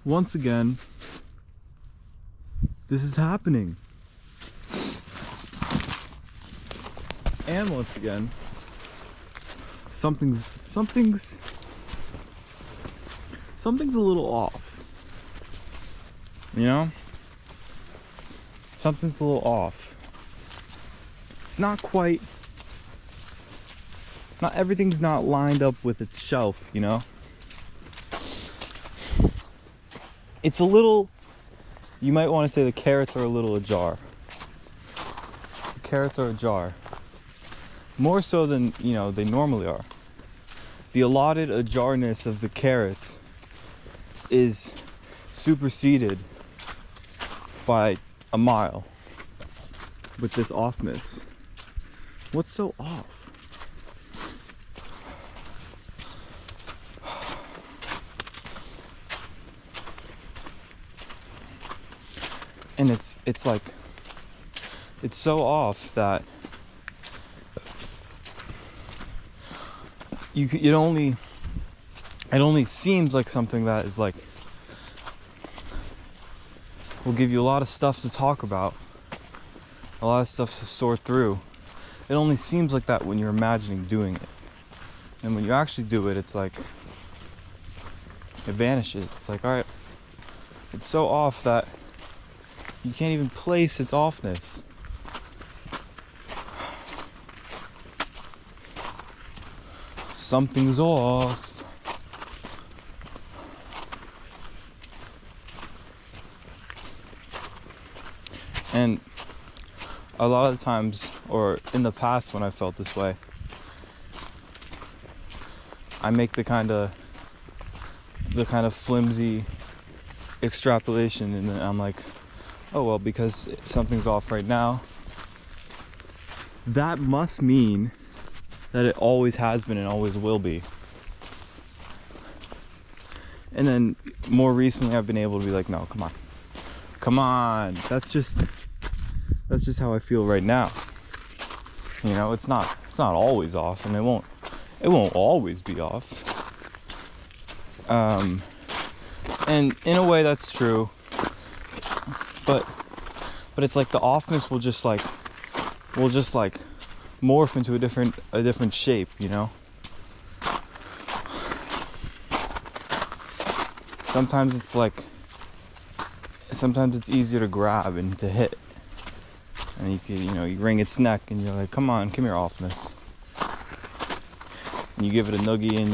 once again, this is happening. And once again, something's a little off. You know? Something's a little off. It's not quite, not everything's not lined up with its shelf, you know? It's a little, you might want to say the carrots are a little ajar. The carrots are ajar. More so than, you know, they normally are. The allotted ajarness of the carrots is superseded by a mile with this offness. What's so off? And it's like, it's so off that it only seems like something that is like, will give you a lot of stuff to talk about, a lot of stuff to sort through. It only seems like that when you're imagining doing it. And when you actually do it, it's like, it vanishes. It's like, alright, it's so off that you can't even place its offness. Something's off. And a lot of the times, or in the past when I felt this way, I make the kind of flimsy extrapolation, and then I'm like, oh well, because something's off right now, that must mean that it always has been and always will be. And then more recently I've been able to be like, no, come on, that's just how I feel right now. You know, it's not always off, and it won't always be off. And in a way that's true, but it's like the offness will just like morph into a different shape, you know? Sometimes it's easier to grab and to hit. And you wring its neck and you're like, come here, offness. And you give it a noogie and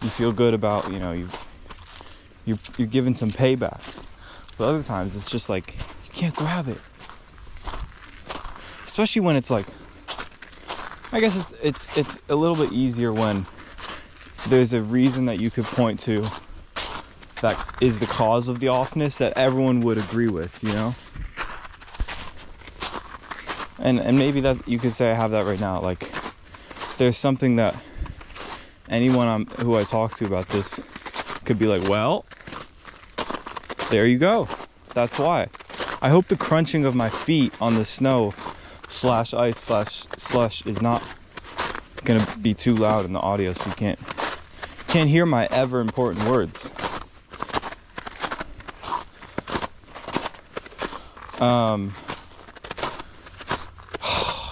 you feel good about, you're giving some payback. But other times it's just like, you can't grab it. Especially when it's like, I guess it's a little bit easier when there's a reason that you could point to that is the cause of the offness that everyone would agree with, you know? And maybe that you could say I have that right now. Like, there's something that anyone who I talk to about this could be like, well, there you go. That's why. I hope the crunching of my feet on the snow / ice / slush is not gonna be too loud in the audio, so you can't hear my ever important words.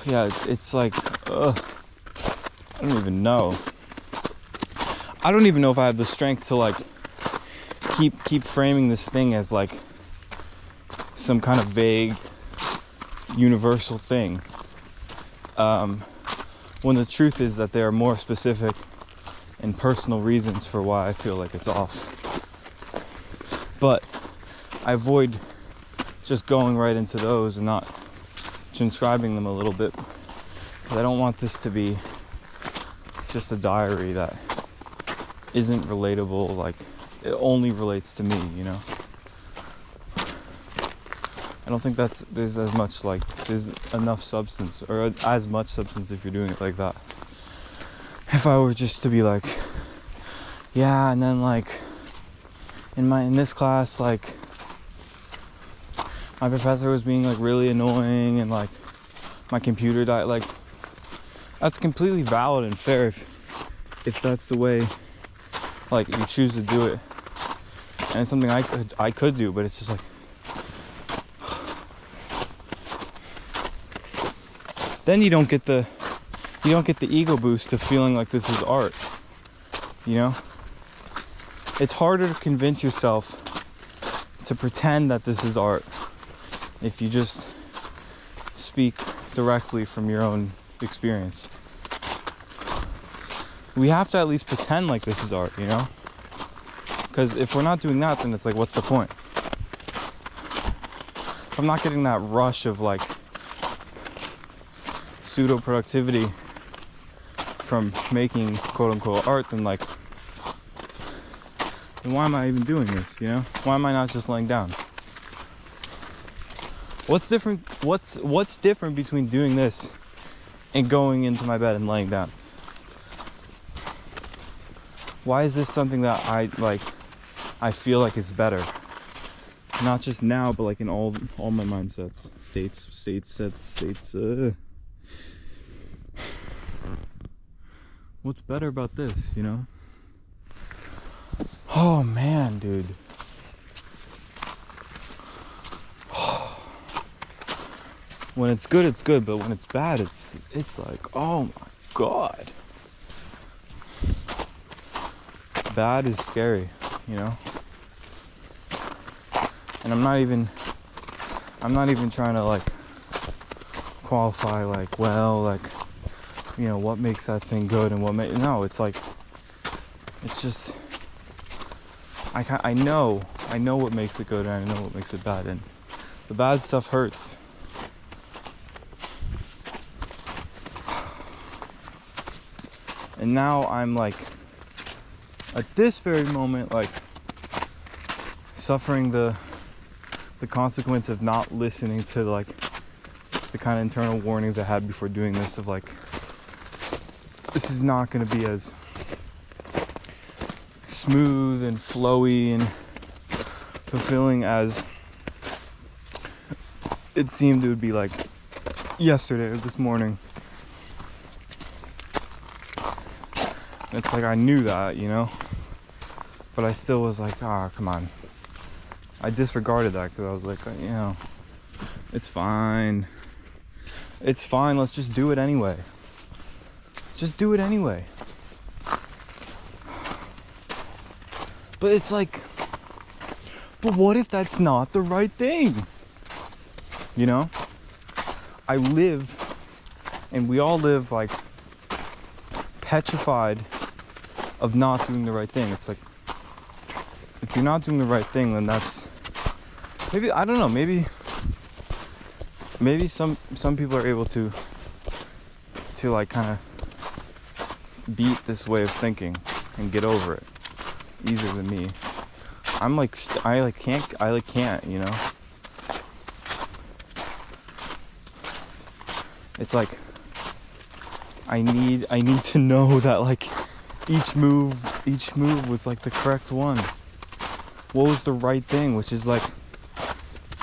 Yeah, it's like, I don't even know. I don't even know if I have the strength to like keep framing this thing as like some kind of vague universal thing, when the truth is that there are more specific and personal reasons for why I feel like it's off. But I avoid just going right into those and not transcribing them a little bit, because I don't want this to be just a diary that isn't relatable, like it only relates to me, you know? I don't think there's enough substance, or as much substance if you're doing it like that. If I were just to be like, yeah, and then like in this class, like my professor was being like really annoying, and like my computer died, like that's completely valid and fair if that's the way like you choose to do it. and it's something I could do, but it's just like, then you don't get the ego boost of feeling like this is art, you know? It's harder to convince yourself to pretend that this is art if you just speak directly from your own experience. We have to at least pretend like this is art, you know? Because if we're not doing that, then it's like, what's the point? If I'm not getting that rush of like pseudo productivity from making quote unquote art, then like, then why am I even doing this, you know? Why am I not just laying down? What's different between doing this and going into my bed and laying down? Why is this something that I feel like is better? Not just now, but like in all my mindsets, states. What's better about this, you know? Oh man, dude. When it's good, it's good, but when it's bad, it's like, oh my god. Bad is scary, you know? And I'm not even trying to like qualify like, well, like, you know, what makes that thing good and no, it's like, it's just, I know what makes it good and I know what makes it bad, and the bad stuff hurts. And now I'm like, at this very moment, like suffering the consequence of not listening to like the kind of internal warnings I had before doing this, of like, this is not going to be as smooth and flowy and fulfilling as it seemed it would be like yesterday or this morning. It's like I knew that, you know, but I still was like, come on. I disregarded that because I was like, you know, it's fine. It's fine, let's just do it anyway. Just do it anyway. But it's like, but what if that's not the right thing? You know? I live, and we all live like petrified of not doing the right thing. It's like, if you're not doing the right thing, then that's, maybe, I don't know, maybe some people are able to like kind of beat this way of thinking and get over it easier than me. I'm like, I can't, you know? It's like, I need to know that like each move was like the correct one. What was the right thing, which is like,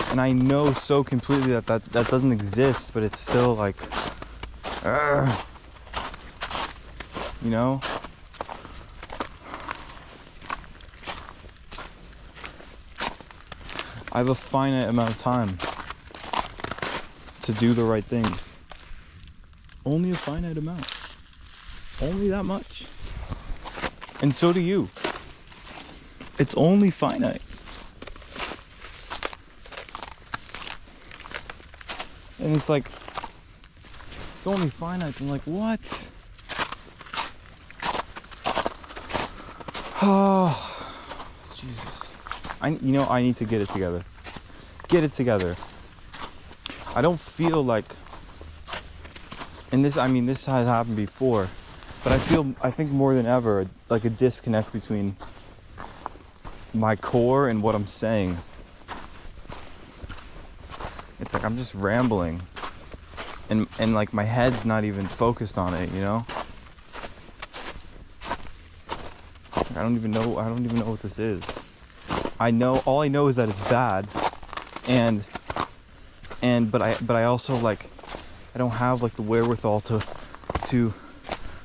and I know so completely that doesn't exist, but it's still like, you know? I have a finite amount of time to do the right things. Only a finite amount. Only that much. And so do you. It's only finite. And it's like, it's only finite. I'm like, what? Oh, Jesus. I need to get it together. Get it together. I don't feel like, and this has happened before, but I think more than ever, like a disconnect between my core and what I'm saying. It's like I'm just rambling, and like my head's not even focused on it, you know? I don't even know what this is. All I know is that it's bad, but I also like, I don't have like the wherewithal to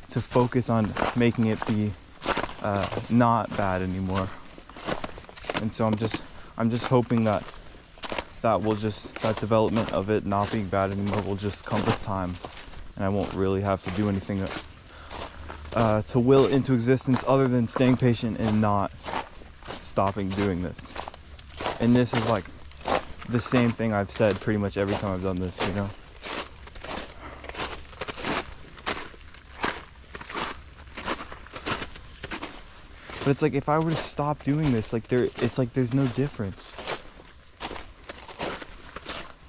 focus on making it be not bad anymore. And so I'm just hoping that that development of it not being bad anymore will just come with time, and I won't really have to do anything to will it into existence other than staying patient and not stopping doing this. And this is like the same thing I've said pretty much every time I've done this, you know? But it's like if I were to stop doing this, like it's like there's no difference.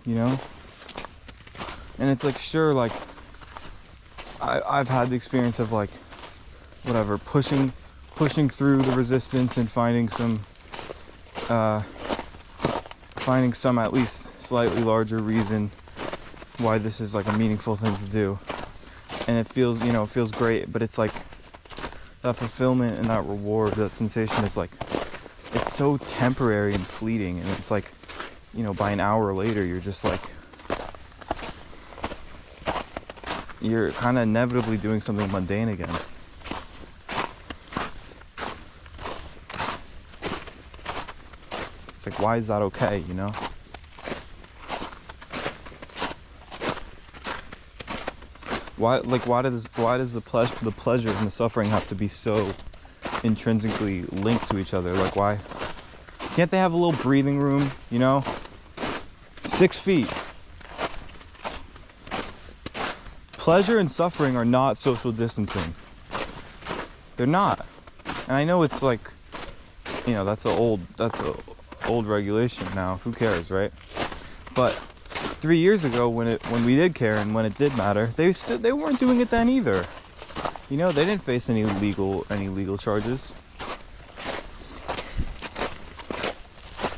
You know? And it's like, sure, like I've had the experience of like whatever, pushing through the resistance and finding some at least slightly larger reason why this is like a meaningful thing to do. And it feels, you know, it feels great, but it's like that fulfillment and that reward, that sensation is like, it's so temporary and fleeting. And it's like, you know, by an hour later, you're just like, you're kind of inevitably doing something mundane again. It's like, why is that okay, you know? Why does the pleasure and the suffering have to be so intrinsically linked to each other? Like, why can't they have a little breathing room, you know? 6 feet. Pleasure and suffering are not social distancing. They're not. And I know it's like, you know, that's a old regulation now. Who cares, right? But 3 years ago, when we did care and when it did matter, they weren't doing it then either. You know, they didn't face any legal charges.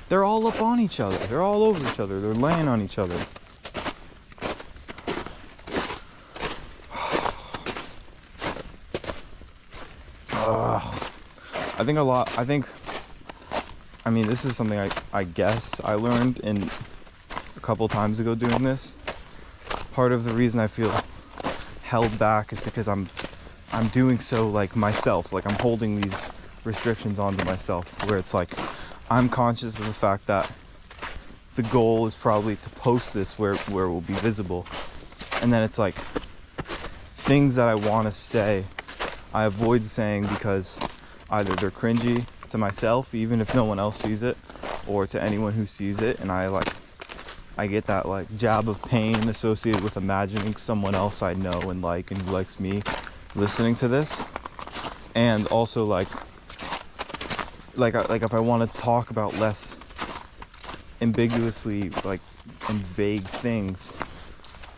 They're all up on each other. They're all over each other. They're laying on each other. I mean, this is something I guess I learned in a couple times ago doing this. Part of the reason I feel held back is because I'm doing so like myself, like I'm holding these restrictions onto myself, where it's like I'm conscious of the fact that the goal is probably to post this where it will be visible, and then it's like things that I want to say I avoid saying because either they're cringy to myself, even if no one else sees it, or to anyone who sees it, and I get that like jab of pain associated with imagining someone else I know and like and who likes me listening to this. And also like if I want to talk about less ambiguously like and vague things,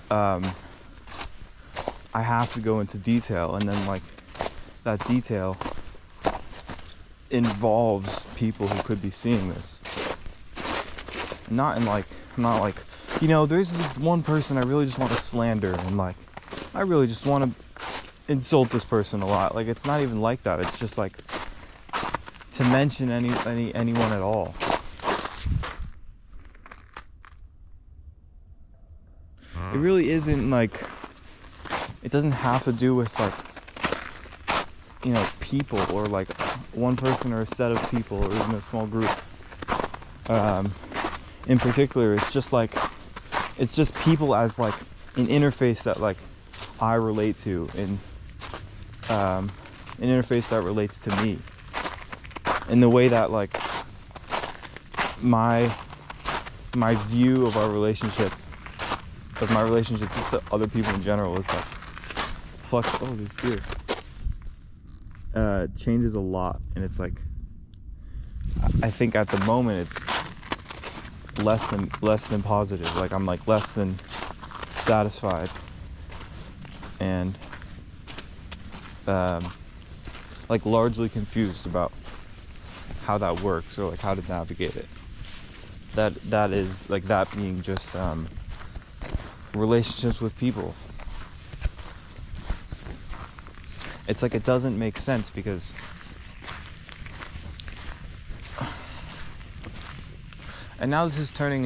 I have to go into detail, and then like that detail involves people who could be seeing this. Not like, you know, there's this one person I really just want to slander, and like I really just want to insult this person a lot. Like, it's not even like that. It's just like to mention anyone at all. It really isn't like, it doesn't have to do with like, you know, people or like one person or a set of people or even a small group. In particular, it's just like, it's just people as like an interface that like I relate to, and an interface that relates to me, in the way that like my view of our relationship, of my relationship just to other people in general, is like there's deer. Changes a lot, and it's like, I think at the moment it's less than positive. Like I'm like less than satisfied, and like largely confused about how that works, or like how to navigate it. That is like, that being just relationships with people. It's like, it doesn't make sense, because and now this is kind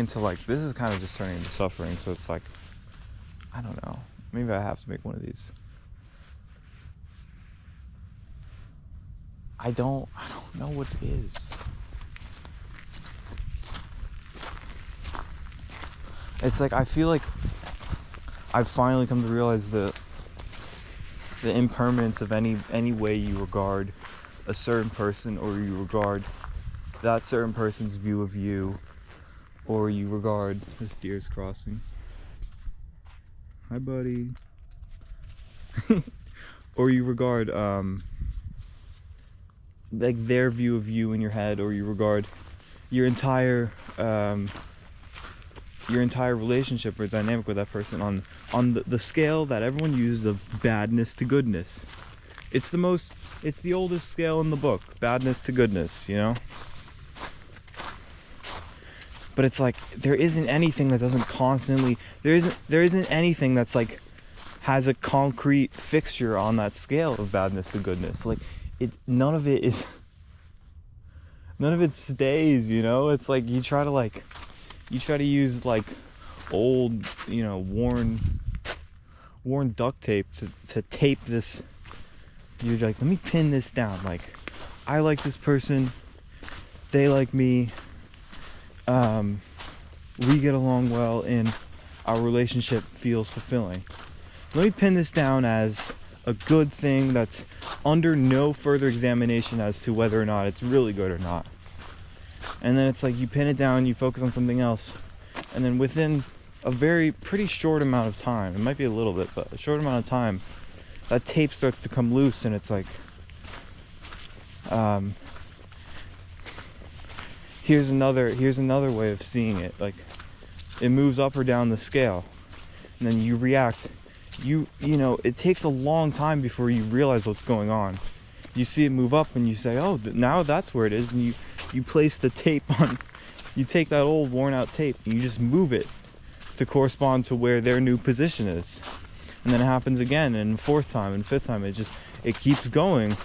of just turning into suffering. So it's like, I don't know, maybe I have to make one of these. I don't know what it is. It's like I feel like I've finally come to realize the impermanence of any way you regard a certain person, or you regard that certain person's view of you, or you regard this deer's crossing. Hi, buddy. Or you regard like their view of you in your head, or you regard your entire relationship or dynamic with that person on the scale that everyone uses of badness to goodness. It's the oldest scale in the book, badness to goodness, you know? But it's like there isn't anything that doesn't constantly, there isn't anything that's like has a concrete fixture on that scale of badness to goodness. Like none of it stays, you know? It's like you try to use like old, you know, worn duct tape to tape this. You're like, let me pin this down. Like, I like this person, they like me, we get along well, and our relationship feels fulfilling. Let me pin this down as a good thing that's under no further examination as to whether or not it's really good or not. And then it's like you pin it down, you focus on something else, and then within a pretty short amount of time, it might be a little bit, but a short amount of time, that tape starts to come loose, and it's like, here's another way of seeing it. Like, it moves up or down the scale, and then you react. You know, it takes a long time before you realize what's going on. You see it move up, and you say, oh, now that's where it is, and you place the tape on. You take that old worn out tape and you just move it to correspond to where their new position is. And then it happens again, and fourth time and fifth time. It keeps going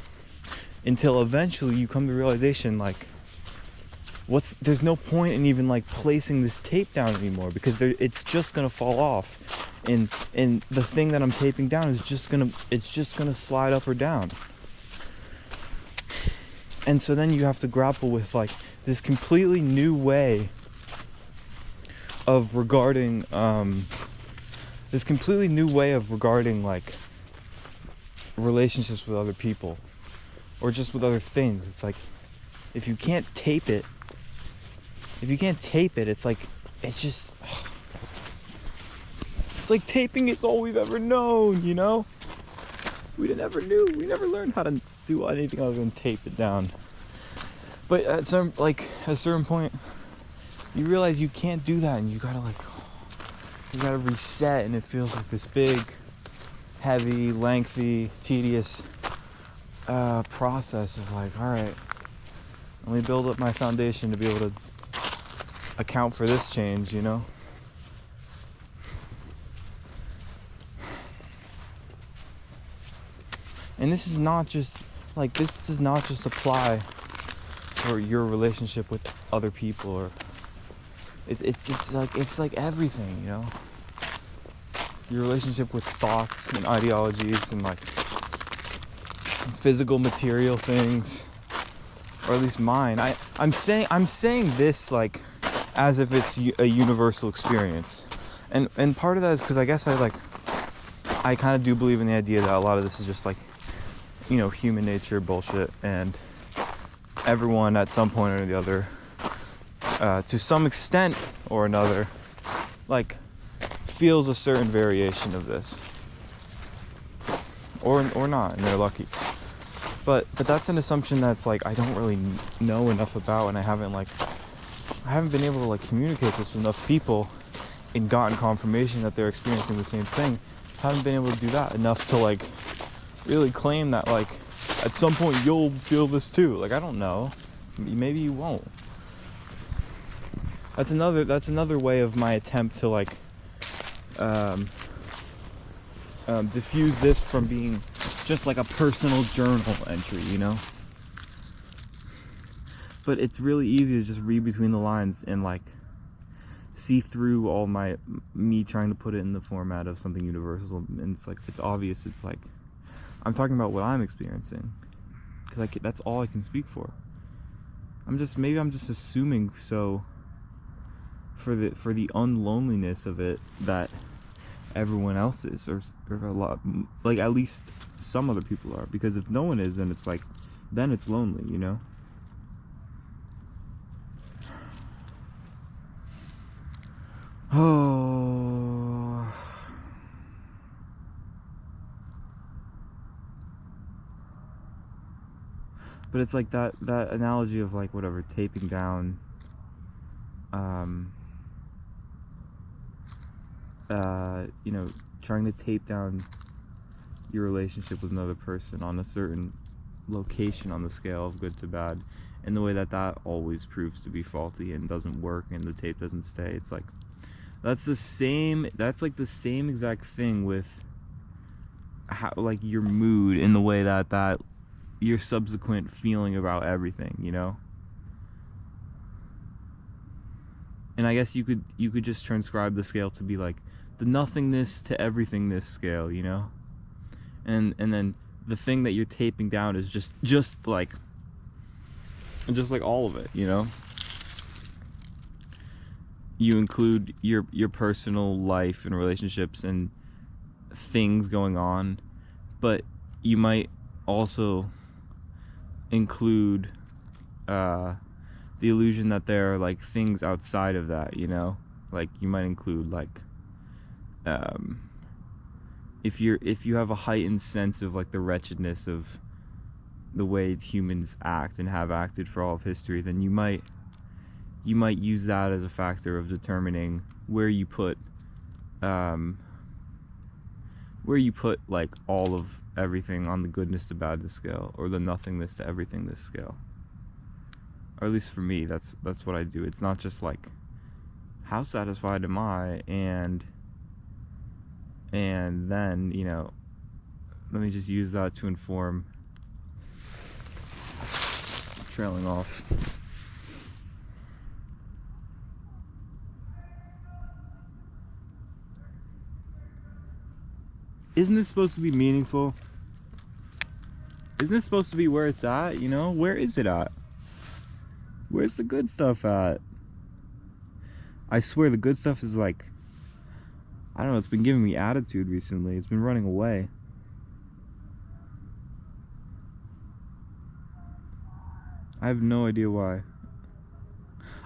until eventually you come to the realization, like, there's no point in even like placing this tape down anymore, because it's just gonna fall off, and the thing that I'm taping down is just gonna slide up or down. And so then you have to grapple with like this completely new way of regarding like relationships with other people, or just with other things. It's like if you can't tape it, it's like it's like taping. It's all we've ever known, you know? We never learned how to do anything other than tape it down. But at a certain point, you realize you can't do that, and you gotta reset, and it feels like this big, heavy, lengthy, tedious process of like, all right, let me build up my foundation to be able to account for this change, you know? And this does not just apply for your relationship with other people, or it's like everything, you know? Your relationship with thoughts and ideologies and like physical material things, or at least mine. I'm saying this like as if it's a universal experience, and part of that is because I guess I kind of do believe in the idea that a lot of this is just like, you know, human nature bullshit, and everyone at some point or the other, to some extent or another, like feels a certain variation of this, or not, and they're lucky. But that's an assumption that's like I don't really know enough about, and I haven't been able to like communicate this with enough people and gotten confirmation that they're experiencing the same thing. I haven't been able to do that enough to like really claim that like at some point you'll feel this too. Like, I don't know, maybe you won't. That's another way of my attempt to like diffuse this from being just like a personal journal entry, you know? But it's really easy to just read between the lines and like see through all me trying to put it in the format of something universal, and it's like it's obvious. It's like I'm talking about what I'm experiencing, because that's all I can speak for. Maybe I'm just assuming so for the unloneliness of it that everyone else is, or a lot, like at least some other people are. Because if no one is, then it's like, then it's lonely, you know. Oh, but it's like that analogy of like whatever, taping down you know, trying to tape down your relationship with another person on a certain location on the scale of good to bad, and the way that always proves to be faulty and doesn't work and the tape doesn't stay. It's like that's like the same exact thing with how, like, your mood, in the way that your subsequent feeling about everything, you know. And I guess you could just transcribe the scale to be like the nothingness to everythingness scale, you know? And then the thing that you're taping down is just like all of it, you know? You include your personal life and relationships and things going on, but you might also include the illusion that there are like things outside of that, you know. Like you might include like if you have a heightened sense of like the wretchedness of the way humans act and have acted for all of history, then you might use that as a factor of determining where you put like all of everything on the goodness to badness scale, or the nothingness to everythingness scale. Or at least for me, that's what I do. It's not just like, how satisfied am I, and then, you know, let me just use that to inform. Trailing off. Isn't this supposed to be meaningful? Isn't this supposed to be where it's at, you know? Where is it at? Where's the good stuff at? I swear the good stuff is like, I don't know, it's been giving me attitude recently. It's been running away. I have no idea why.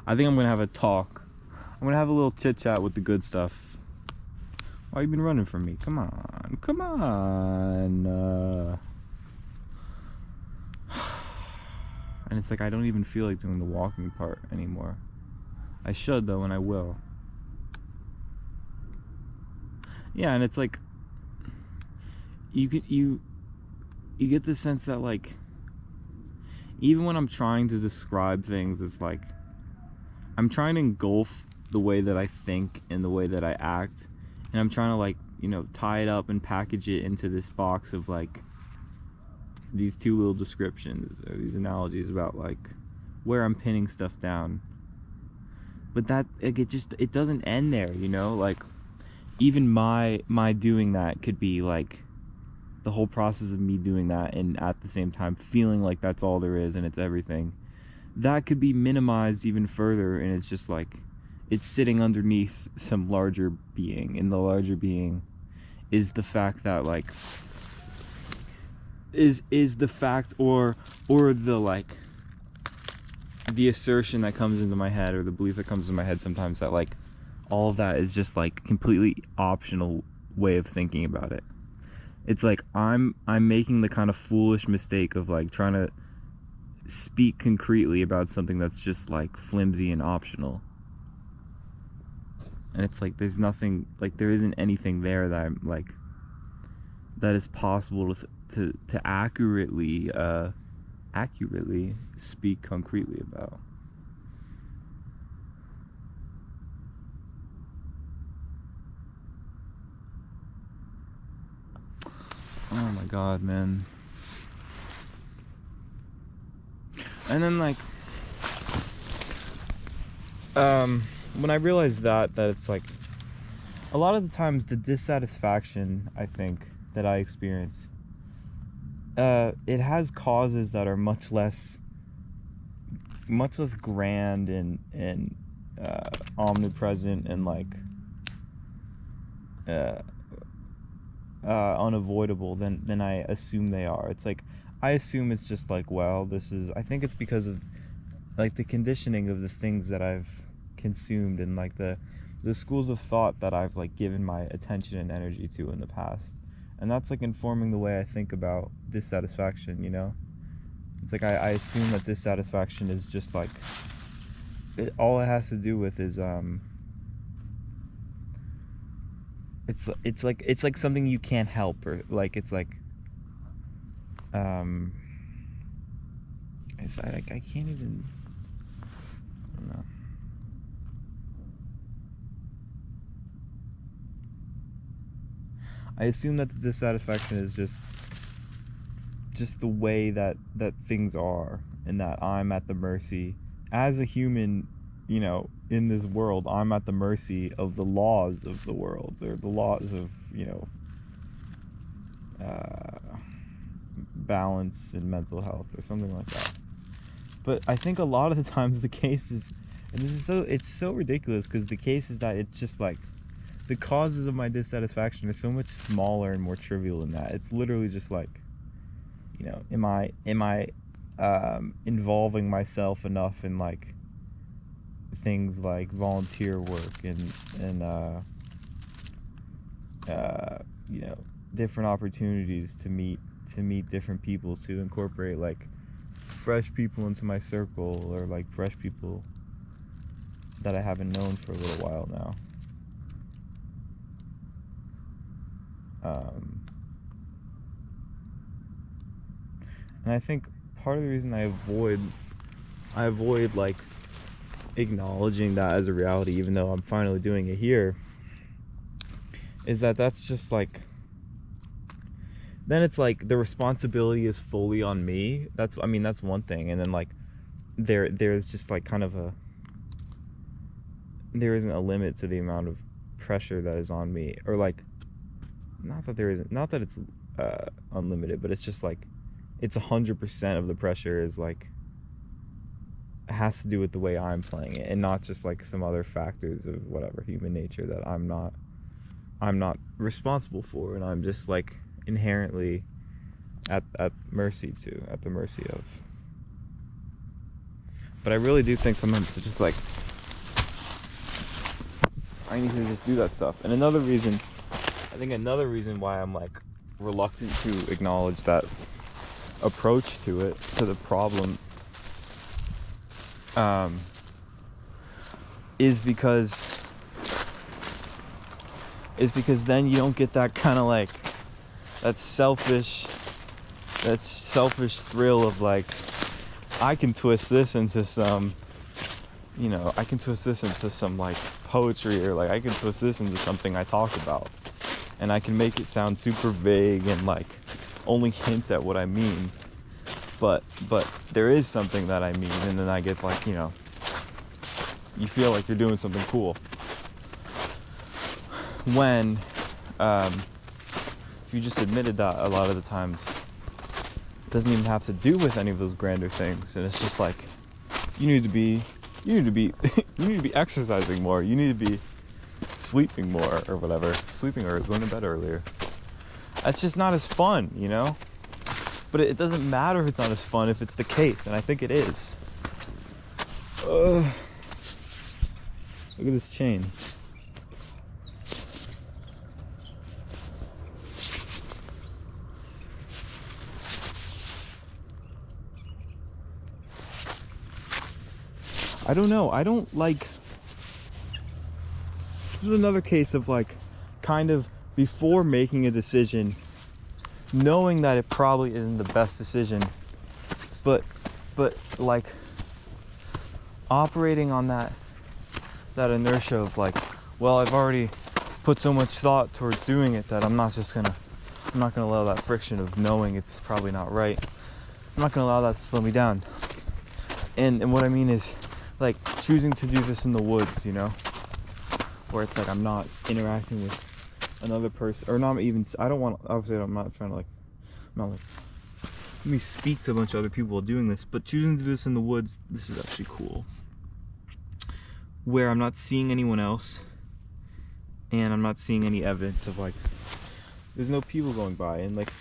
I think I'm gonna have a talk. I'm gonna have a little chit chat with the good stuff. Why you been running from me? Come on, come on. And it's like I don't even feel like doing the walking part anymore. I should though, and I will. Yeah, and it's like you get the sense that like even when I'm trying to describe things, it's like I'm trying to engulf the way that I think and the way that I act, and I'm trying to like, you know, tie it up and package it into this box of like these two little descriptions or these analogies about like where I'm pinning stuff down. But that like, it doesn't end there, you know. Like even my doing that could be like the whole process of me doing that, and at the same time feeling like that's all there is and it's everything. That could be minimized even further, and it's just like it's sitting underneath some larger being, and the larger being is the fact that like is the fact or the like the assertion that comes into my head, or the belief that comes into my head sometimes, that like all of that is just like completely optional way of thinking about it. It's like I'm making the kind of foolish mistake of like trying to speak concretely about something that's just like flimsy and optional. And it's like there's nothing, like there isn't anything there that I'm like that is possible to accurately speak concretely about. Oh my god, man. And then like when I realized that it's like a lot of the times the dissatisfaction I think that I experience, it has causes that are much less grand and omnipresent and like uh, unavoidable than I assume they are. It's like I assume it's just like, well, this is. I think it's because of like the conditioning of the things that I've consumed and like the schools of thought that I've like given my attention and energy to in the past, and that's like informing the way I think about dissatisfaction. You know, it's like I assume that dissatisfaction is just like all it has to do with is it's like something you can't help, or like it's like I can't even, I don't know. I assume that the dissatisfaction is just the way that things are, and that I'm at the mercy as a human, you know, in this world. I'm at the mercy of the laws of the world, or the laws of, you know, balance and mental health or something like that. But I think a lot of the times the case is, and this is it's so ridiculous, because the case is that it's just like the causes of my dissatisfaction are so much smaller and more trivial than that. It's literally just like, you know, am I involving myself enough in like things like volunteer work and you know, different opportunities to meet different people, to incorporate like fresh people into my circle, or like fresh people that I haven't known for a little while now. And I think part of the reason I avoid like acknowledging that as a reality, even though I'm finally doing it here, is that that's just like, then it's like the responsibility is fully on me. That's one thing. And then like there's just like kind of there isn't a limit to the amount of pressure that is on me, or like not that it's unlimited, but it's just like it's 100% of the pressure is like has to do with the way I'm playing it, and not just like some other factors of whatever human nature that I'm not responsible for, and I'm just like inherently at the mercy of. But I really do think sometimes it's just like I need to just do that stuff. And another reason why I'm like reluctant to acknowledge that approach to the problem is because then you don't get that kind of like that selfish thrill of like, I can twist this into some, you know, I can twist this into some like poetry, or like I can twist this into something I talk about, and I can make it sound super vague and like only hint at what I mean, but there is something that I mean, and then I get like, you know, you feel like you're doing something cool when if you just admitted that a lot of the times it doesn't even have to do with any of those grander things, and it's just like you need to be exercising more, you need to be sleeping more, or whatever, sleeping or going to bed earlier. That's just not as fun, you know? But it doesn't matter if it's not as fun if it's the case, and I think it is. Look at this chain. I don't know. I don't like... This is another case of like, kind of before making a decision, knowing that it probably isn't the best decision, but like operating on that inertia of like, well, I've already put so much thought towards doing it that I'm not gonna allow that friction of knowing it's probably not right. I'm not gonna allow that to slow me down. And what I mean is like choosing to do this in the woods, you know, where it's like I'm not interacting with another person, or not even, I don't want, obviously I'm not trying to like, I'm not like, let me speak to a bunch of other people while doing this, but choosing to do this in the woods, this is actually cool. where I'm not seeing anyone else and I'm not seeing any evidence of like there's no people going by, and like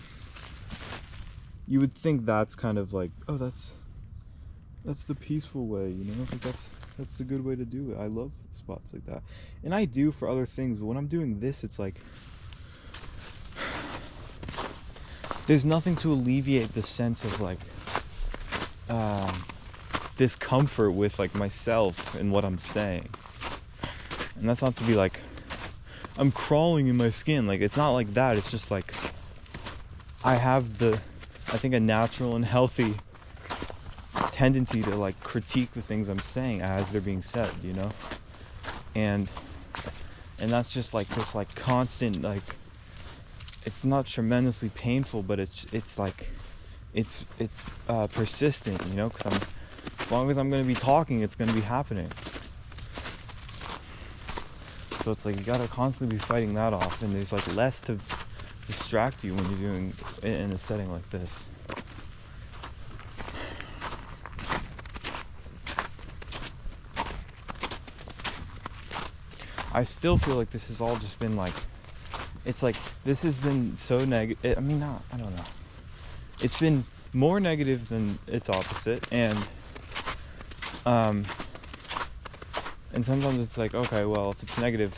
you would think that's kind of like, oh, that's the peaceful way, you know? Like that's the good way to do it. I love spots like that, and I do for other things, but when I'm doing this, it's like there's nothing to alleviate the sense of like discomfort with like myself and what I'm saying. And that's not to be like I'm crawling in my skin, like it's not like that. It's just like I have I think a natural and healthy tendency to like critique the things I'm saying as they're being said, you know? And that's just like this like constant, like it's not tremendously painful, but it's like it's persistent, you know, because as long as I'm going to be talking, it's going to be happening. So it's like you gotta constantly be fighting that off, and there's like less to distract you when you're doing in a setting like this. I still feel like this has all just been like, it's like this has been so negative. I mean, I don't know. It's been more negative than its opposite, and sometimes it's like, okay, well, if it's negative,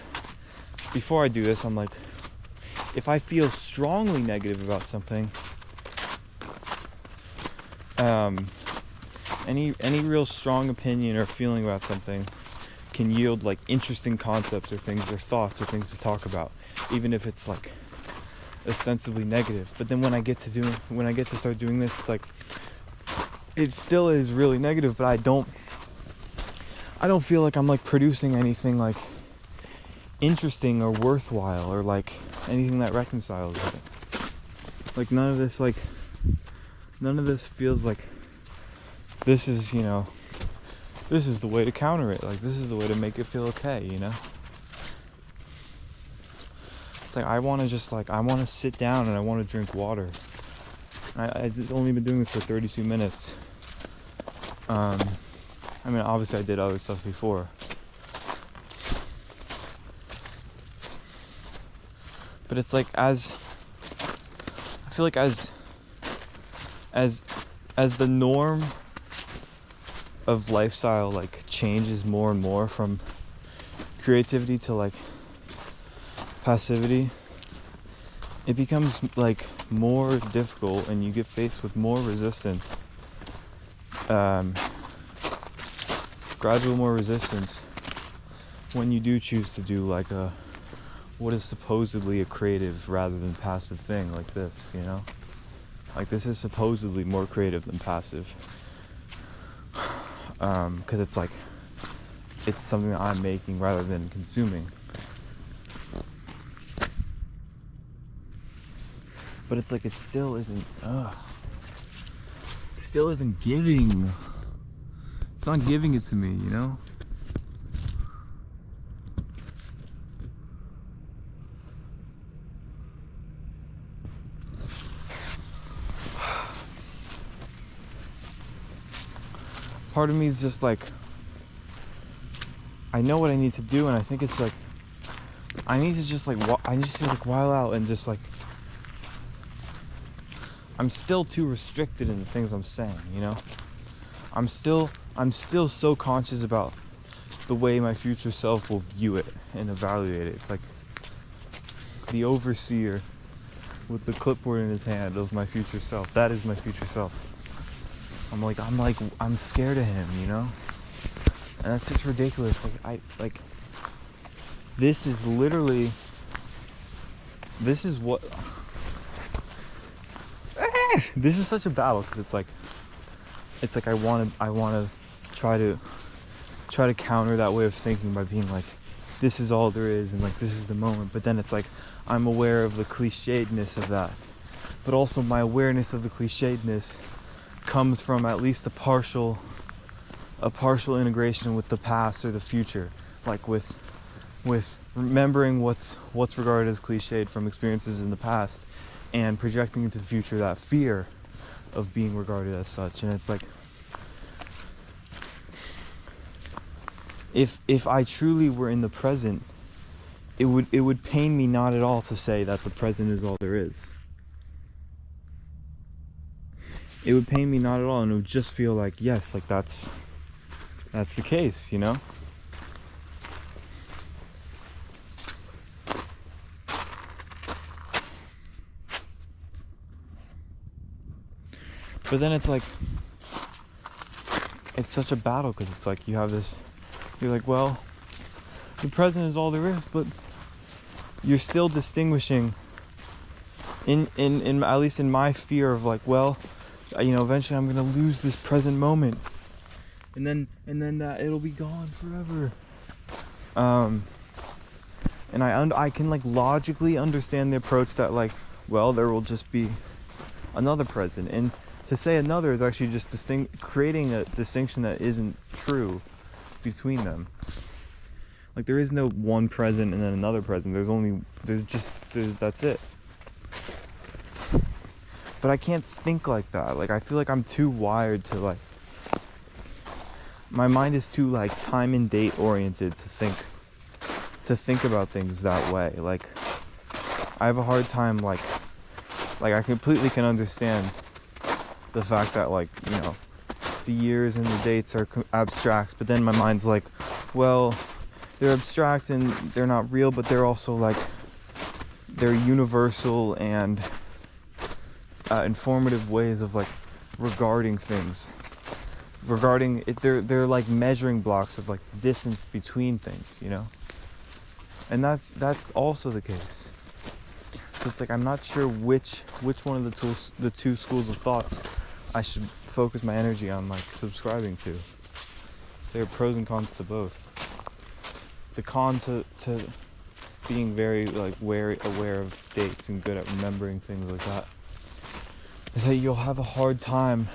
before I do this, I'm like, if I feel strongly negative about something, any real strong opinion or feeling about something can yield like interesting concepts or things or thoughts or things to talk about, even if it's like ostensibly negative. But then when I get to start doing this, it's like it still is really negative, but I don't feel like I'm like producing anything like interesting or worthwhile or like anything that reconciles with it. Like none of this feels like this is, you know, this is the way to counter it. Like this is the way to make it feel okay, you know? It's like I want to sit down and I want to drink water. I've only been doing this for 32 minutes. I mean, obviously I did other stuff before. But it's like I feel like as the norm of lifestyle like changes more and more from creativity to like passivity, it becomes like more difficult and you get faced with more resistance. Gradual more resistance when you do choose to do like what is supposedly a creative rather than passive thing like this, you know? Like this is supposedly more creative than passive. Because it's like, it's something that I'm making rather than consuming. But it's like, it still isn't giving. It's not giving it to me, you know? Part of me is just like, I know what I need to do, and I think it's like, I need to just like, while out and just like, I'm still too restricted in the things I'm saying, you know? I'm still so conscious about the way my future self will view it and evaluate it. It's like the overseer with the clipboard in his hand of my future self. That is my future self. I'm scared of him, you know? And that's just ridiculous. This is what this is such a battle, because it's like I want to try to counter that way of thinking by being like, this is all there is, and like this is the moment. But then it's like I'm aware of the clichédness of that, but also my awareness of the clichédness comes from at least a partial integration with the past or the future, like with remembering what's regarded as cliched from experiences in the past and projecting into the future that fear of being regarded as such. And it's like If I truly were in the present, it would pain me not at all to say that the present is all there is. It would pain me not at all, and it would just feel like, yes, like that's the case, you know? But then it's like, it's such a battle, because it's like you have this, you're like, well, the present is all there is, but you're still distinguishing in at least in my fear of like, well, you know, eventually I'm gonna lose this present moment, and then it'll be gone forever. And I can like logically understand the approach that like, well, there will just be another present, and to say another is actually just creating a distinction that isn't true between them. Like there is no one present and then another present. That's it. But I can't think like that. Like I feel like I'm too wired to like, my mind is too like time and date oriented to think about things that way. Like I have a hard time like I completely can understand the fact that like, you know, the years and the dates are abstract, but then my mind's like, well, they're abstract and they're not real, but they're also like, they're universal and informative ways of like regarding things. Regarding it, they're like measuring blocks of like distance between things, you know? And that's also the case. So it's like I'm not sure which one of the two schools of thoughts I should focus my energy on like subscribing to. There are pros and cons to both. The con to being very like aware of dates and good at remembering things like that is that you'll have a hard time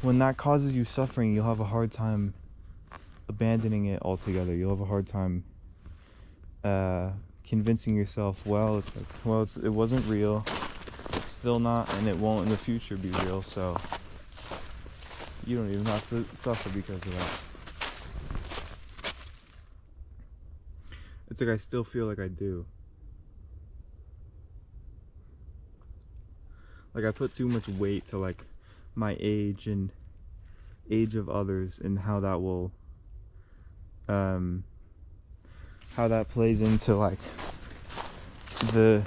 when that causes you suffering. You'll have a hard time abandoning it altogether. You'll have a hard time convincing yourself, well, it's like, well, it wasn't real, it's still not, and it won't in the future be real, so you don't even have to suffer because of that. It's like I still feel like I do. Like I put too much weight to like my age and age of others and how that will how that plays into like the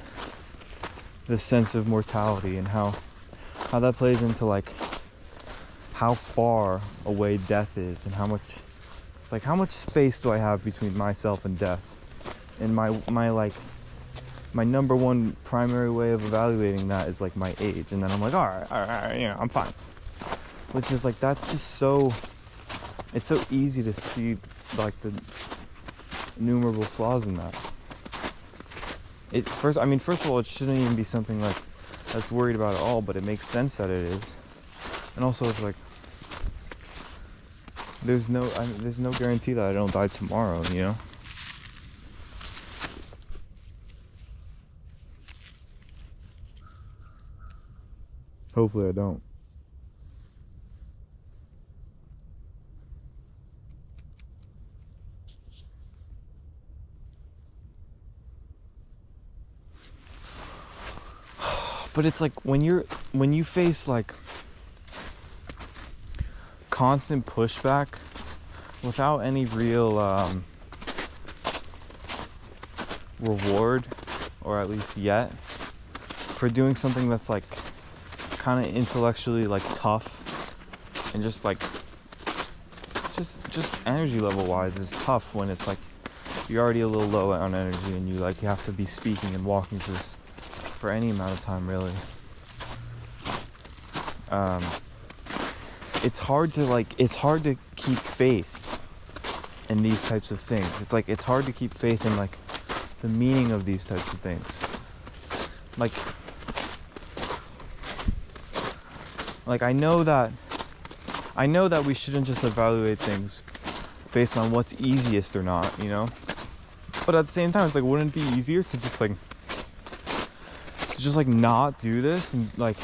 sense of mortality, and how that plays into like how far away death is, and how much it's like how much space do I have between myself and death. And my number one primary way of evaluating that is like my age, and then I'm like, all right, you know, I'm fine. Which is like, that's just so, it's so easy to see like the innumerable flaws in that. First of all, it shouldn't even be something like that's worried about at all, but it makes sense that it is. And also, it's like there's no guarantee that I don't die tomorrow, you know. Hopefully I don't. But it's like when you face like constant pushback without any real reward, or at least yet, for doing something that's like kind of intellectually like tough, and just like just energy level wise is tough when it's like you're already a little low on energy, and you have to be speaking and walking for any amount of time, really. It's hard to keep faith in these types of things. It's like it's hard to keep faith in like the meaning of these types of things. Like I know that we shouldn't just evaluate things based on what's easiest or not, you know? But at the same time, it's like, wouldn't it be easier to just not do this and like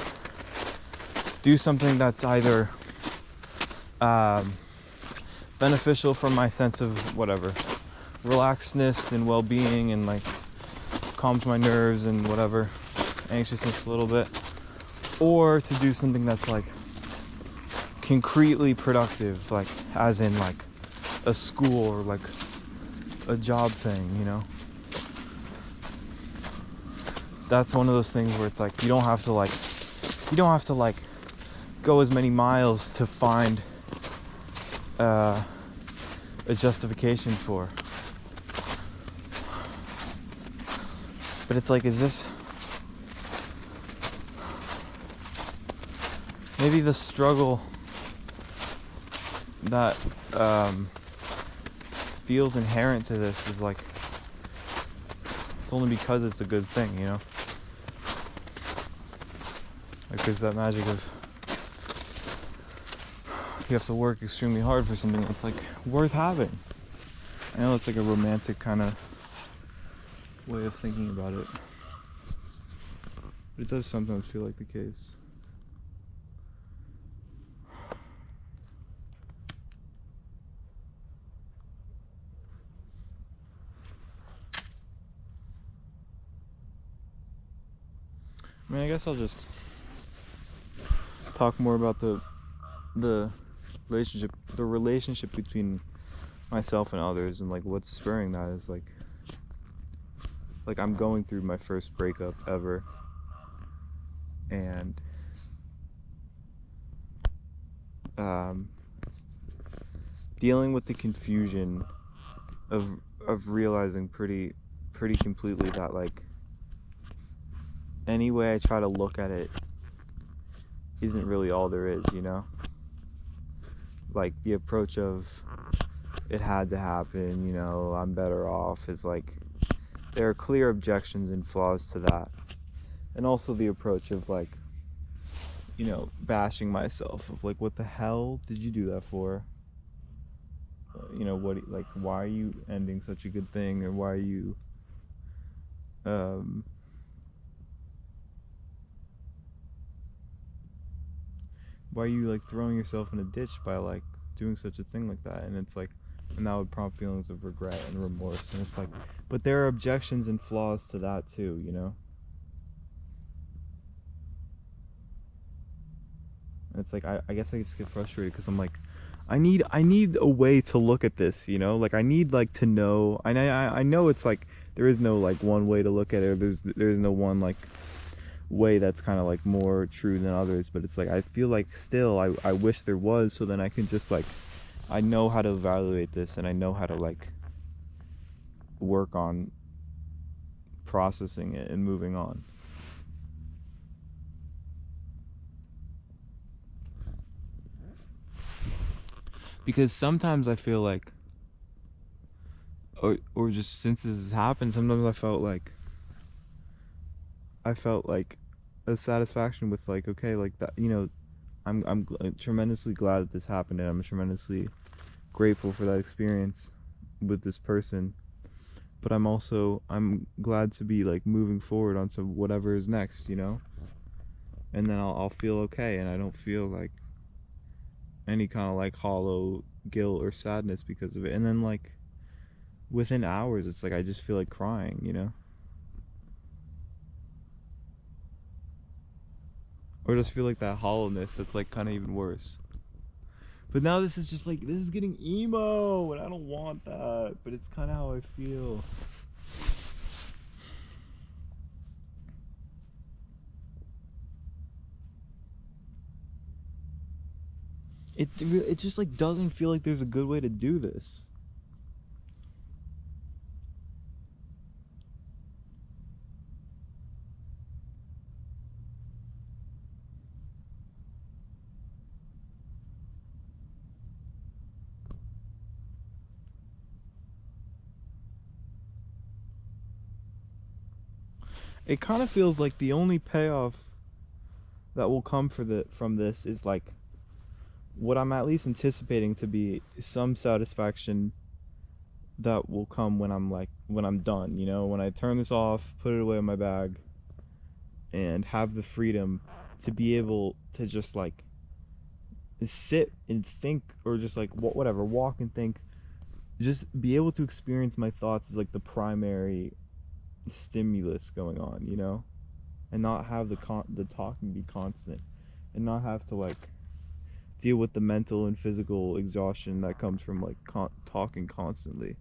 do something that's either beneficial for my sense of whatever relaxedness and well-being, and like calms my nerves and whatever anxiousness a little bit, or to do something that's like concretely productive, like as in like a school or like a job thing, you know. That's one of those things where it's like you don't have to like go as many miles to find a justification for. But it's like, is this maybe the struggle that feels inherent to this is like, it's only because it's a good thing, you know? Like there's that magic of you have to work extremely hard for something that's like worth having. I know it's like a romantic kind of way of thinking about it, but it does sometimes feel like the case. I mean, I guess I'll just talk more about the relationship between myself and others, and like what's spurring that is like I'm going through my first breakup ever, and dealing with the confusion of realizing pretty completely that like any way I try to look at it isn't really all there is, you know? Like the approach of it had to happen, you know, I'm better off is like, there are clear objections and flaws to that. And also the approach of like, you know, bashing myself of like, what the hell did you do that for? You know, what, like, why are you ending such a good thing? Or why are you like throwing yourself in a ditch by like doing such a thing like that? And it's like, and that would prompt feelings of regret and remorse, and it's like, but there are objections and flaws to that too, you know? And it's like, I guess I just get frustrated because I'm like, I need a way to look at this, you know? Like I need like to know, I know it's like there is no like one way to look at it, or there's no one like way that's kind of like more true than others, but it's like I feel like still I wish there was, so then I can just like, I know how to evaluate this, and I know how to like work on processing it and moving on. Because sometimes I feel like, or just since this has happened, sometimes I felt like a satisfaction with like, okay, like that, you know, I'm tremendously glad that this happened, and I'm tremendously grateful for that experience with this person, but I'm glad to be like moving forward on to whatever is next, you know? And then I'll feel okay, and I don't feel like any kind of like hollow guilt or sadness because of it. And then like within hours it's like I just feel like crying, you know? Or just feel like that hollowness that's like kind of even worse. But now this is just like, this is getting emo, and I don't want that, but it's kind of how I feel. It just like doesn't feel like there's a good way to do this. It kind of feels like the only payoff that will come from this is like what I'm at least anticipating to be some satisfaction that will come when I'm done, you know, when I turn this off, put it away in my bag, and have the freedom to be able to just like sit and think, or just like whatever, walk and think, just be able to experience my thoughts as like the primary stimulus going on, you know, and not have the talking be constant, and not have to like deal with the mental and physical exhaustion that comes from like talking constantly,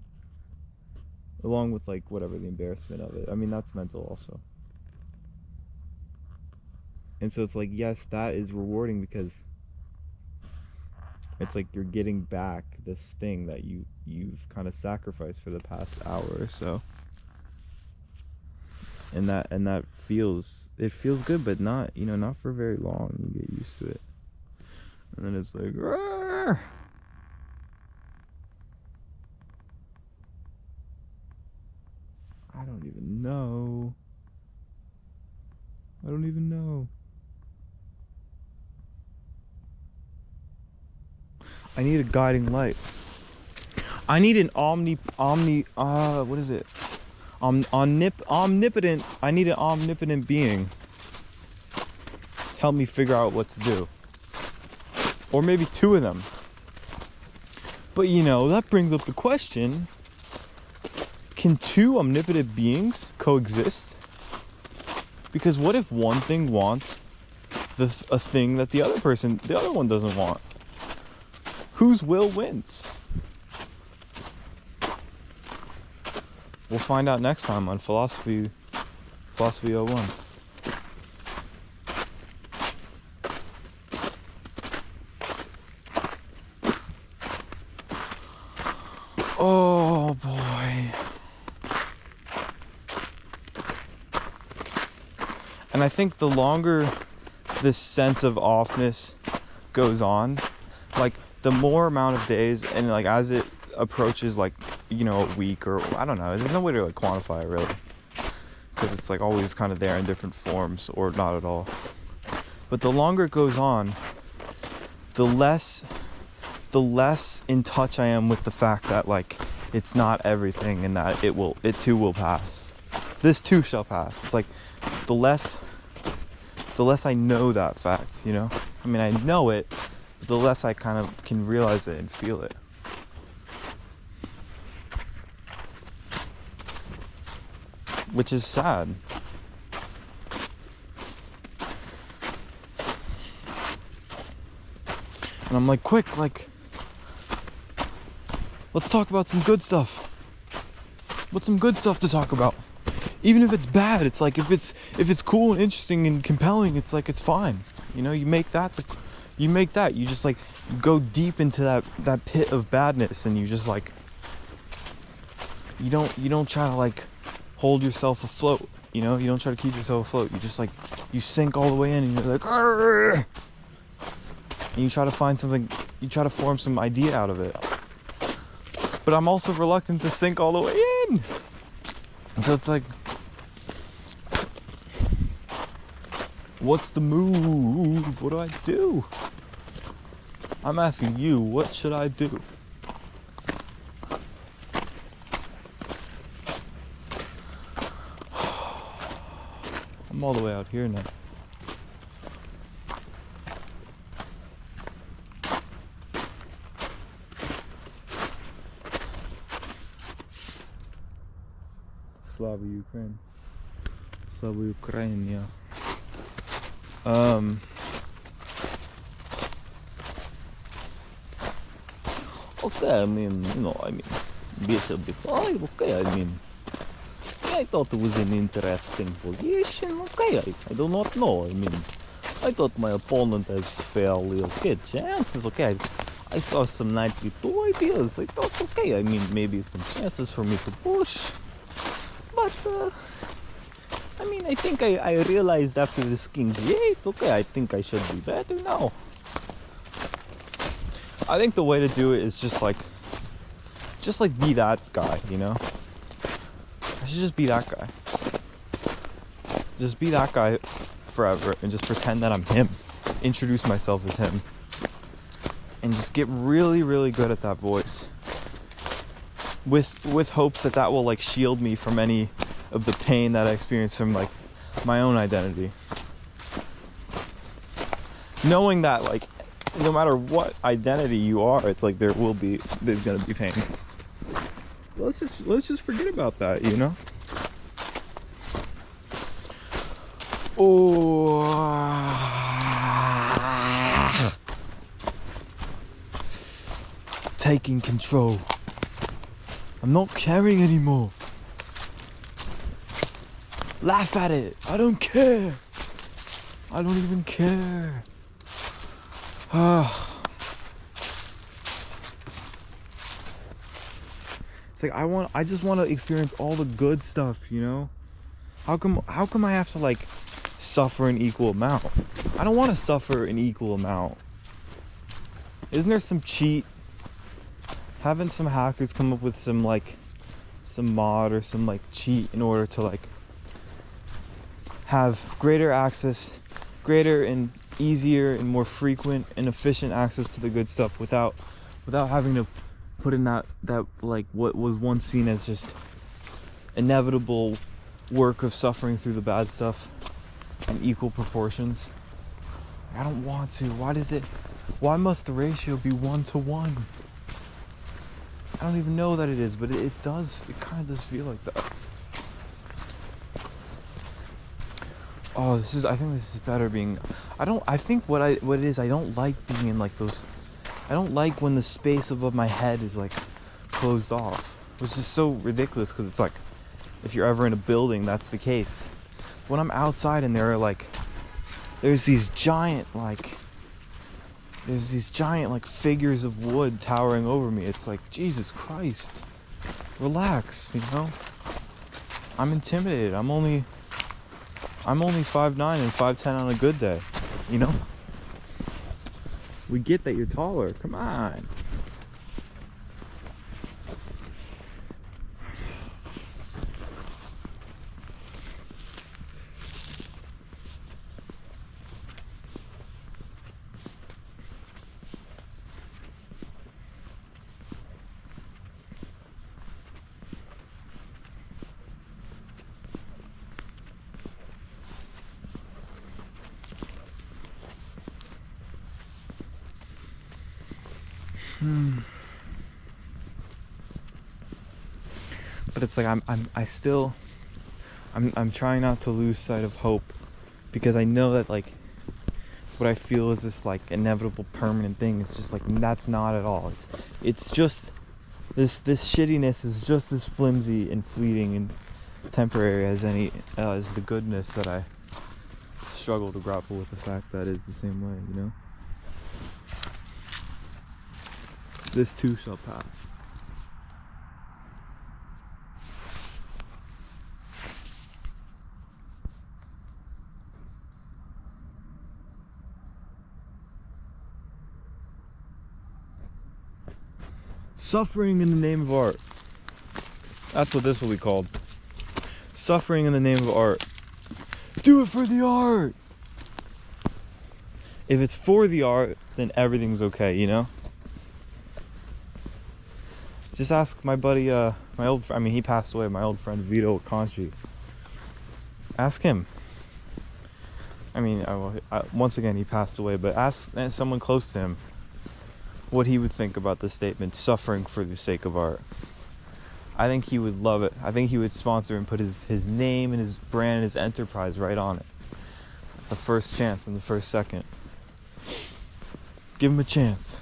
along with like whatever the embarrassment of it. I mean, that's mental also. And so it's like, yes, that is rewarding because it's like you're getting back this thing that you've kind of sacrificed for the past hour or so. And that feels good, but not, you know, not for very long. You get used to it. And then it's like, Rawr! I don't even know. I need a guiding light. I need an what is it? Omnipotent. I need an omnipotent being to help me figure out what to do. Or maybe two of them. But you know, that brings up the question, can two omnipotent beings coexist? Because what if one thing wants a thing that the other one doesn't want? Whose will wins? We'll find out next time on Philosophy 01. Oh boy. And I think the longer this sense of offness goes on, like the more amount of days, and like as it approaches like, you know, a week, or I don't know, there's no way to like quantify it really, because it's like always kind of there in different forms or not at all. But the longer it goes on, the less in touch I am with the fact that like it's not everything, and that it too will pass. This too shall pass. It's like the less I know that fact, you know? I mean, I know it, but the less I kind of can realize it and feel it. Which is sad. And I'm like, quick, like, let's talk about some good stuff. What's some good stuff to talk about? Even if it's bad, it's like, if it's cool and interesting and compelling, it's like, it's fine. You know, you make that, you just like go deep into that pit of badness, and you just like, you don't try to like hold yourself afloat, you know? You don't try to keep yourself afloat. You just like, you sink all the way in, and you're like, argh! And you try to find something, you try to form some idea out of it. But I'm also reluctant to sink all the way in. And so it's like, what's the move? What do I do? I'm asking you, what should I do? I'm all the way out here now. Slava Ukraine. Slava Ukraine, yeah. Okay, I mean, Bishop beside, okay, I mean, I thought it was an interesting position, okay, I do not know, I mean, I thought my opponent has fairly okay chances, okay, I saw some knight b2 ideas, I thought, okay, I mean, maybe some chances for me to push, but, I mean, I think I realized after this king g8, okay, I think I should be better now. I think the way to do it is just like be that guy, you know? I should just be that guy. Just be that guy forever and just pretend that I'm him. Introduce myself as him. And just get really, really good at that voice. With hopes that will like shield me from any of the pain that I experience from like my own identity. Knowing that like no matter what identity you are, it's like there's gonna be pain. Let's just forget about that, you know? Oh, taking control. I'm not caring anymore. Laugh at it. I don't care. I don't even care. It's like I just want to experience all the good stuff, you know? How come I have to like suffer an equal amount? I don't want to suffer an equal amount. Isn't there some cheat? Haven't some hackers come up with some mod or some like cheat in order to like have greater access, greater and easier and more frequent and efficient access to the good stuff without having to put in that like what was once seen as just inevitable work of suffering through the bad stuff in equal proportions? I don't want to. Why must the ratio be 1-to-1? I don't even know that it is, but it kind of does feel like that. Oh, I think this is better being, I think what it is, I don't like being in like those, I don't like when the space above my head is like closed off, which is so ridiculous because it's like, if you're ever in a building, that's the case. When I'm outside and there's these giant figures of wood towering over me, it's like, Jesus Christ, relax, you know? I'm intimidated. I'm only 5'9" and 5'10" on a good day, you know? We get that you're taller. Come on. But it's like I'm trying not to lose sight of hope, because I know that like what I feel is this like inevitable permanent thing. It's just like, that's not at all. It's just this shittiness is just as flimsy and fleeting and temporary as as the goodness that I struggle to grapple with the fact that is the same way, you know? This too shall pass. Suffering in the name of art. That's what this will be called. Suffering in the name of art. Do it for the art! If it's for the art, then everything's okay, you know? Just ask my buddy, he passed away, my old friend Vito Conchi. Ask him. Once again, he passed away, but ask someone close to him what he would think about the statement, suffering for the sake of art. I think he would love it. I think he would sponsor and put his name and his brand and his enterprise right on it. The first chance and the first second. Give him a chance.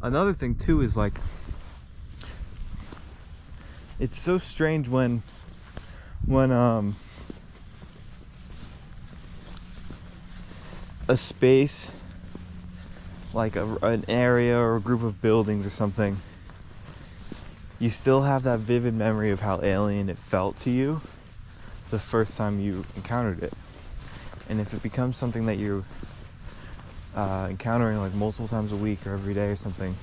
Another thing too is like, it's so strange when a space like an area or a group of buildings or something, you still have that vivid memory of how alien it felt to you the first time you encountered it. And if it becomes something that you're encountering like multiple times a week or every day or something,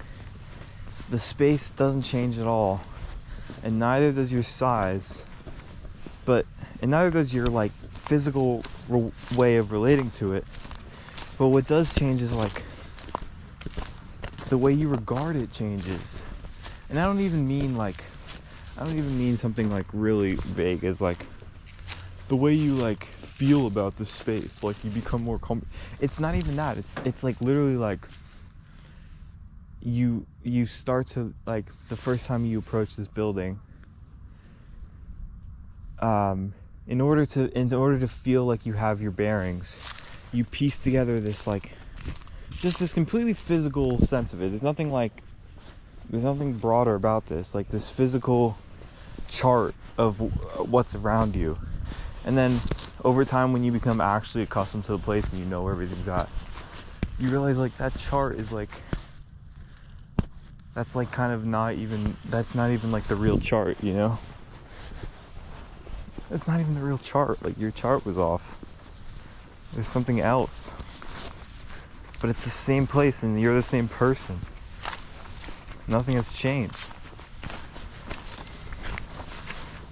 the space doesn't change at all, and neither does your size, and neither does your like physical way of relating to it. But what does change is like the way you regard it changes. And I don't even mean something like really vague as like the way you like feel about the space, like you become more it's not even that. It's like literally like you start to, like, the first time you approach this building, in order to feel like you have your bearings, you piece together this like just this completely physical sense of it. There's nothing broader about this, like this physical chart of what's around you. And then over time, when you become actually accustomed to the place and you know where everything's at, you realize like that chart is like, that's like kind of that's not even like the real chart, you know? It's not even the real chart. Like, your chart was off. There's something else. But it's the same place and you're the same person. Nothing has changed.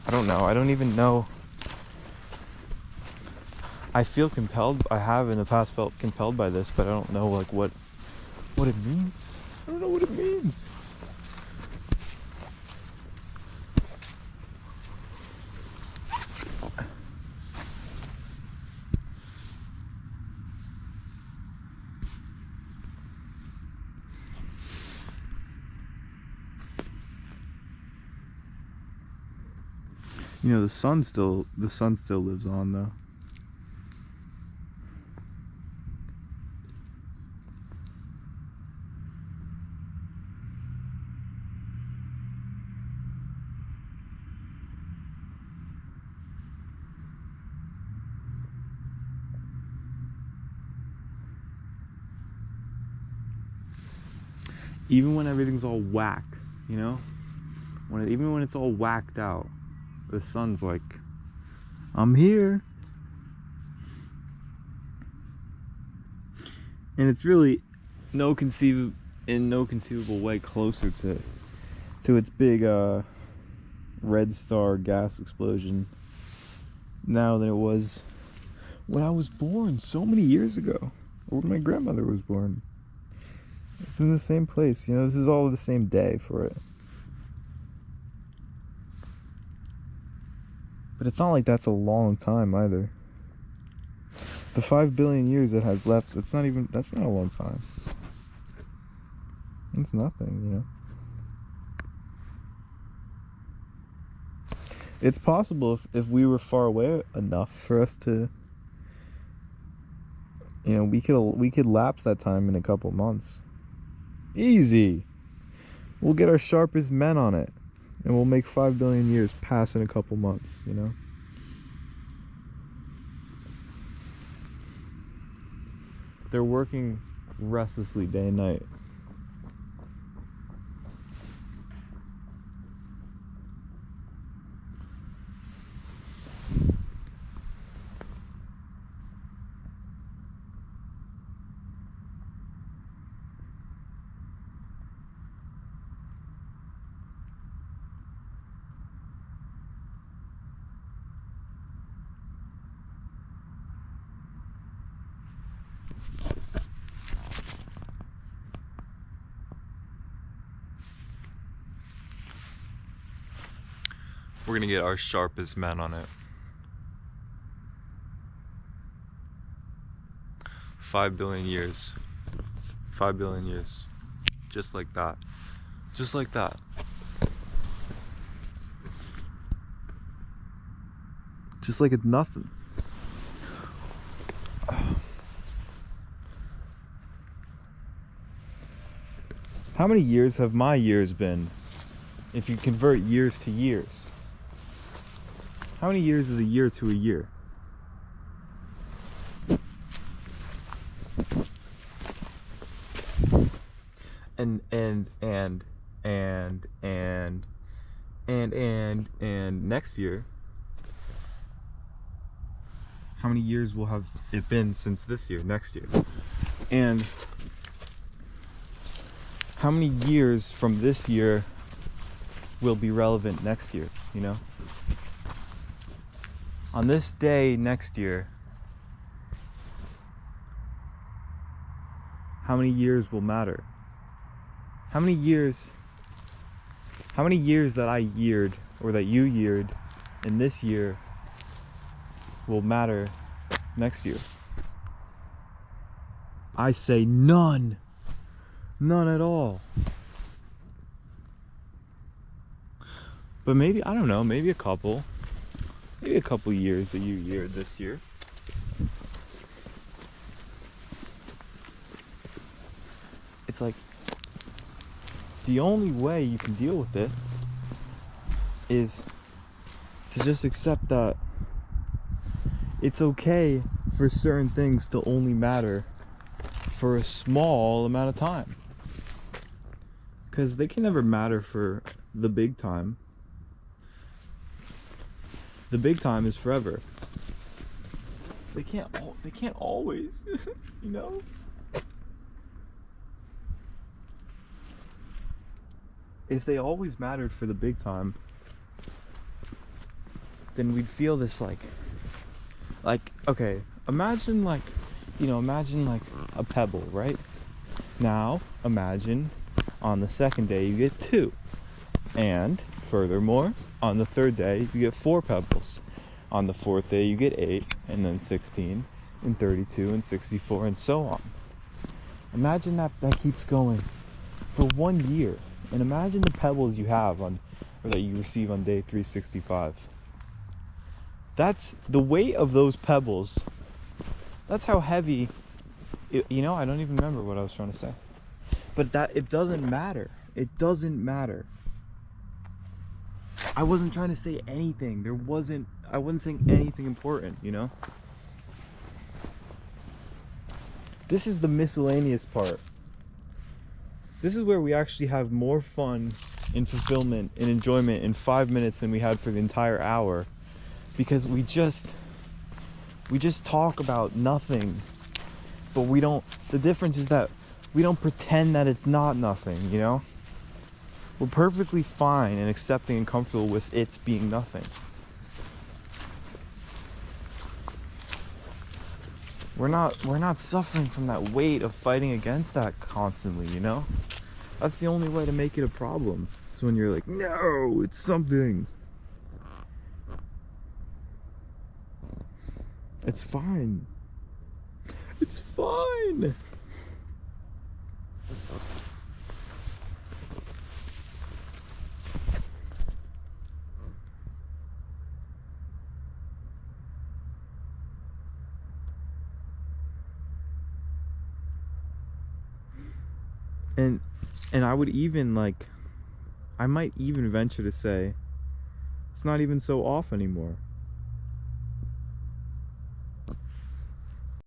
I don't know. I don't even know. I feel compelled. I have in the past felt compelled by this, but I don't know like what it means. I don't know what it means. You know, the sun still lives on though. Even when everything's all whack, you know? Even when it's all whacked out, the sun's like, I'm here. And it's really in no conceivable way closer to its big red star gas explosion now than it was when I was born so many years ago, or when my grandmother was born. It's in the same place, you know. This is all the same day for it. But it's not like that's a long time either. The 5 billion years it has left, that's not a long time. It's nothing, you know. It's possible if we were far away enough for us to, you know, we could lapse that time in a couple months. Easy. We'll get our sharpest men on it, and we'll make 5 billion years pass in a couple months, you know? They're working restlessly day and night. We're gonna get our sharpest men on it. 5 billion years. 5 billion years. Just like that. Just like that. Just like it's nothing. How many years have my years been? If you convert years to years. How many years is a year to a year? And next year, how many years will have it been since this year, next year? And how many years from this year will be relevant next year, you know? On this day next year, how many years will matter? How many years How many years that I yeared, or that you yeared in this year, will matter next year? I say none. None at all. But maybe, I don't know, maybe a couple years that you yeared this year. It's like, the only way you can deal with it is to just accept that it's okay for certain things to only matter for a small amount of time. Because they can never matter for the big time. The big time is forever. They can't always, you know? If they always mattered for the big time, then we'd feel this like, okay, imagine like a pebble, right? Now, imagine on the second day you get 2. And furthermore, on the third day you get 4 pebbles. On the fourth day you get 8, and then 16, and 32, and 64, and so on. Imagine that keeps going for 1 year. And imagine the pebbles you have on, or that you receive on day 365. That's the weight of those pebbles. That's how heavy, you know, I don't even remember what I was trying to say. But that, it doesn't matter. It doesn't matter. I wasn't trying to say anything. I wasn't saying anything important, you know? This is the miscellaneous part. This is where we actually have more fun and fulfillment and enjoyment in 5 minutes than we had for the entire hour. Because we just talk about nothing. But the difference is that we don't pretend that it's not nothing, you know? We're perfectly fine and accepting and comfortable with it being nothing. We're not suffering from that weight of fighting against that constantly, you know? That's the only way to make it a problem. Is when you're like, no, it's something. It's fine. It's fine. And I would even I might even venture to say it's not even so off anymore.